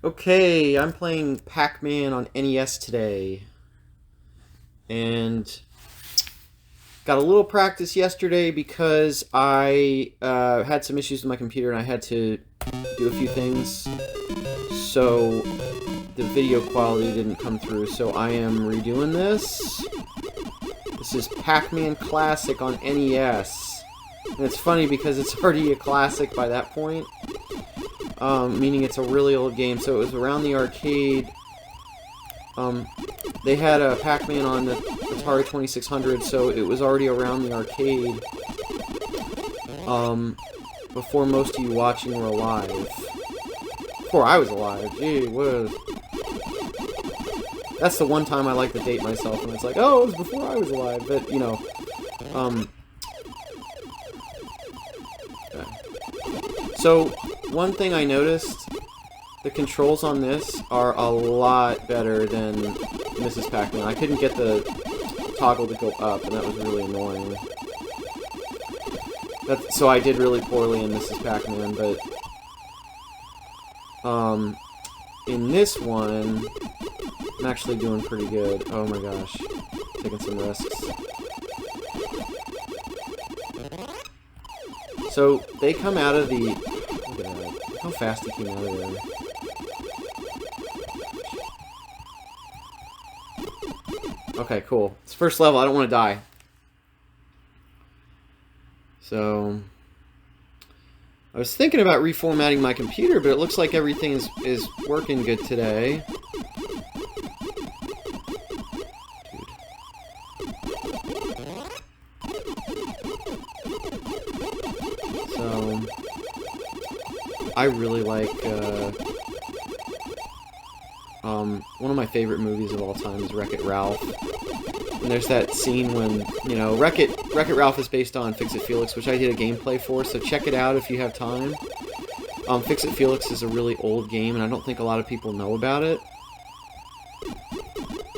Okay, I'm playing Pac Man on NES today. And got a little practice yesterday because I had some issues with my computer and I had to do a few things. So the video quality didn't come through, so I am redoing this. This is Pac Man Classic on NES. And it's funny because it's already a classic by that point. Meaning it's a really old game, so it was around the arcade. They had a Pac Man on the Atari 2600, so it was already around the arcade before most of you watching were alive. Before I was alive, gee whiz. That's the one time I like to date myself, and it's like, oh, it was before I was alive, but, you know, So, one thing I noticed, the controls on this are a lot better than Mrs. Pac Man. I couldn't get the toggle to go up, and that was really annoying. So I did really poorly in Mrs. Pac Man, but in this one, I'm actually doing pretty good. Oh my gosh, taking some risks. So they come out of the... Look at that. Look how fast he came out of there. Okay, cool. It's first level. I don't want to die. So I was thinking about reformatting my computer, but it looks like everything is working good today. So I really like one of my favorite movies of all time is Wreck-It Ralph. And there's that scene when, you know, Wreck-It Ralph is based on Fix-It Felix, which I did a gameplay for, so check it out if you have time. Fix-It Felix is a really old game, and I don't think a lot of people know about it.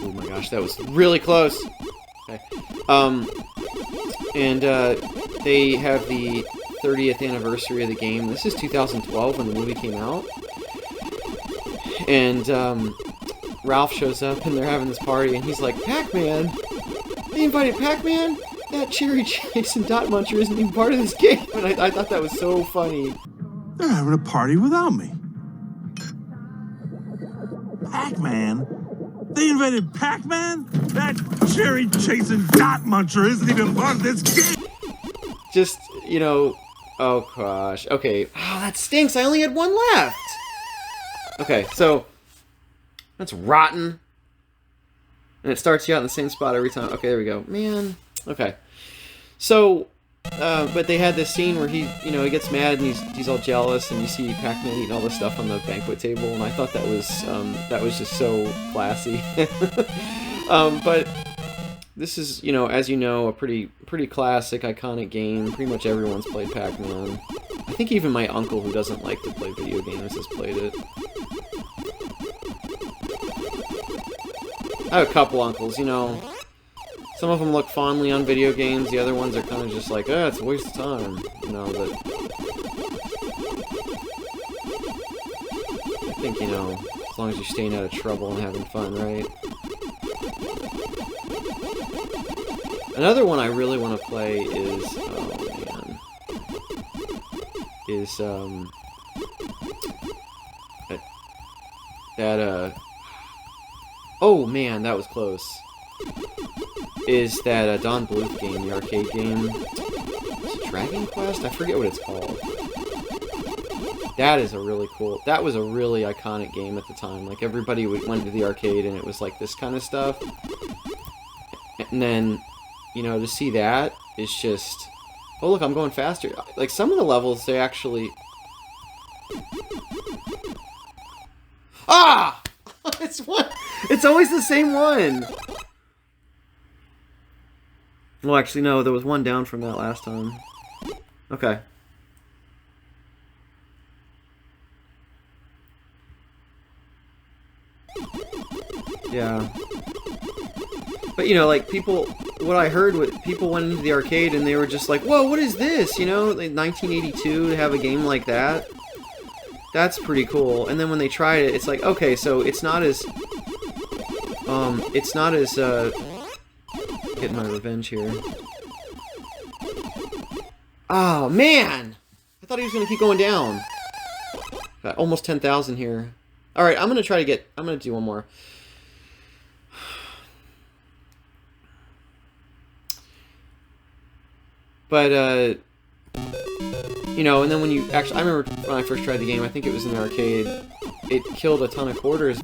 Oh my gosh, that was really close! Okay. They have the 30th anniversary of the game. This is 2012 when the movie came out. And, Ralph shows up and they're having this party and he's like, Pac-Man? They invited Pac-Man? That cherry chasing dot muncher isn't even part of this game. And I thought that was so funny. They're having a party without me. Pac-Man? They invited Pac-Man? That cherry chasing dot muncher isn't even part of this game. Just, you know, oh gosh. Okay. Oh, that stinks. I only had one left. Okay, so that's rotten. And it starts you out in the same spot every time. Okay, there we go. Man. Okay. So, but they had this scene where he gets mad and he's all jealous, and you see Pac-Man eating all this stuff on the banquet table, and I thought that was just so classy. But this is, as you know, a pretty classic, iconic game. Pretty much everyone's played Pac-Man. I think even my uncle, who doesn't like to play video games, has played it. I have a couple uncles, some of them look fondly on video games, the other ones are kind of just like, it's a waste of time, but I think, as long as you're staying out of trouble and having fun, right? Another one I really want to play is, oh man, that was close. Is that Don Bluth game, the arcade game? Is it Dragon Quest? I forget what it's called. That is a really cool... That was a really iconic game at the time. Like, everybody went to the arcade and it was like this kind of stuff. And then, to see that is just... Oh, look, I'm going faster. Like, some of the levels, they actually... Ah! It's one... It's always the same one! Well, actually, no, there was one down from that last time. Okay. Yeah. But, like, people... What I heard, people went into the arcade and they were just like, whoa, what is this? Like, 1982 to have a game like that? That's pretty cool. And then when they tried it, it's like, okay, so it's not as getting my revenge here. Oh man, I thought he was gonna keep going down. Got almost 10,000 here. All right, I'm gonna do one more. But you know, and then when you actually, I remember when I first tried the game, I think it was in the arcade, it killed a ton of quarters.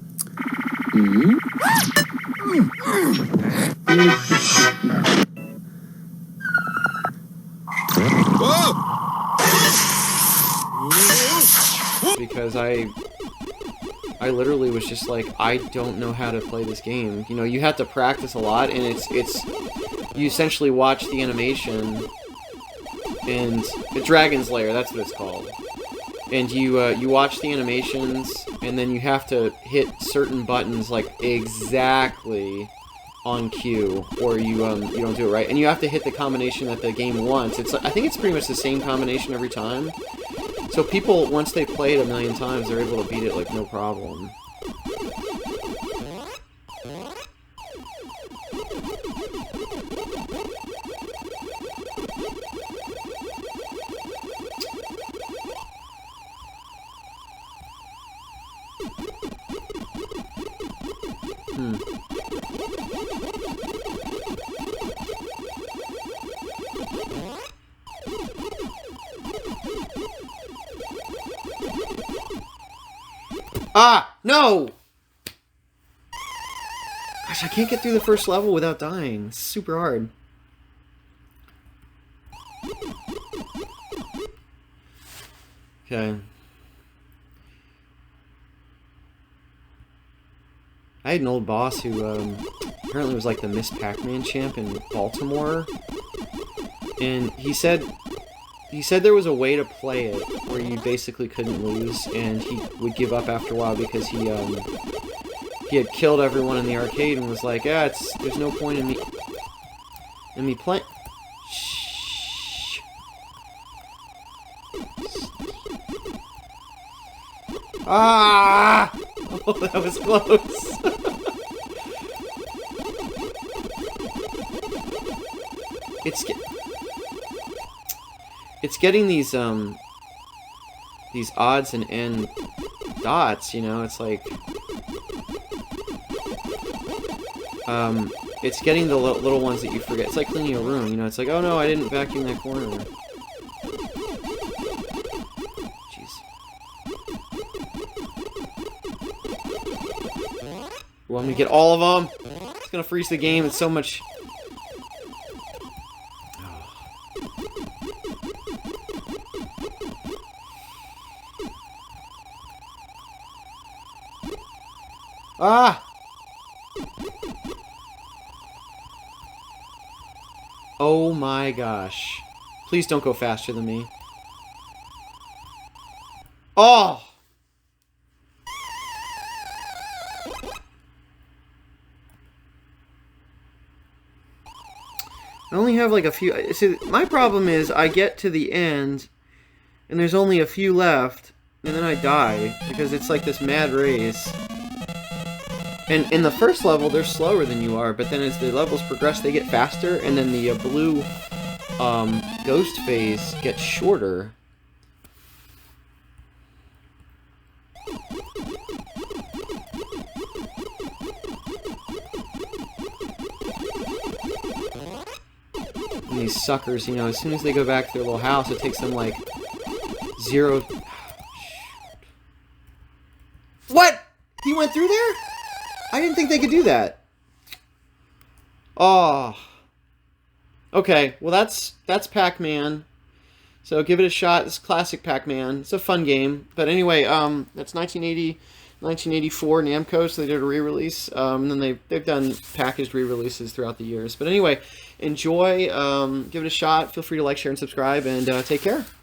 Because I literally was just like, I don't know how to play this game. You know, you have to practice a lot, and it's you essentially watch the animation, and the Dragon's Lair, that's what it's called. And you watch the animations, and then you have to hit certain buttons like exactly on cue, or you don't do it right. And you have to hit the combination that the game wants. I think it's pretty much the same combination every time. So people, once they play it a million times, they're able to beat it like no problem. Ah! No! Gosh, I can't get through the first level without dying. It's super hard. Okay. I had an old boss who apparently was like the Miss Pac Man champ in Baltimore. And he said there was a way to play it where you basically couldn't lose, and he would give up after a while because he had killed everyone in the arcade and was like, yeah, there's no point in me playing. Shh. Ah! Oh, that was close. It's getting these odds and end dots, you know. It's like it's getting the little ones that you forget. It's like cleaning a room, you know. It's like, oh no, I didn't vacuum that corner. Jeez. You want me to get all of them? It's gonna freeze the game. It's so much. Ah! Oh my gosh. Please don't go faster than me. Oh! I only have like a few. See, my problem is I get to the end and there's only a few left and then I die because it's like this mad race. And in the first level, they're slower than you are, but then as the levels progress, they get faster, and then the blue ghost phase gets shorter. And these suckers, you know, as soon as they go back to their little house, it takes them like 0... What? He went through there? I didn't think they could do that. Oh. Okay, well that's Pac Man. So give it a shot. It's classic Pac Man. It's a fun game. But anyway, that's 1980, 1984 Namco, so they did a re-release. And then they've done packaged re-releases throughout the years. But anyway, enjoy. Give it a shot. Feel free to like, share, and subscribe. And take care.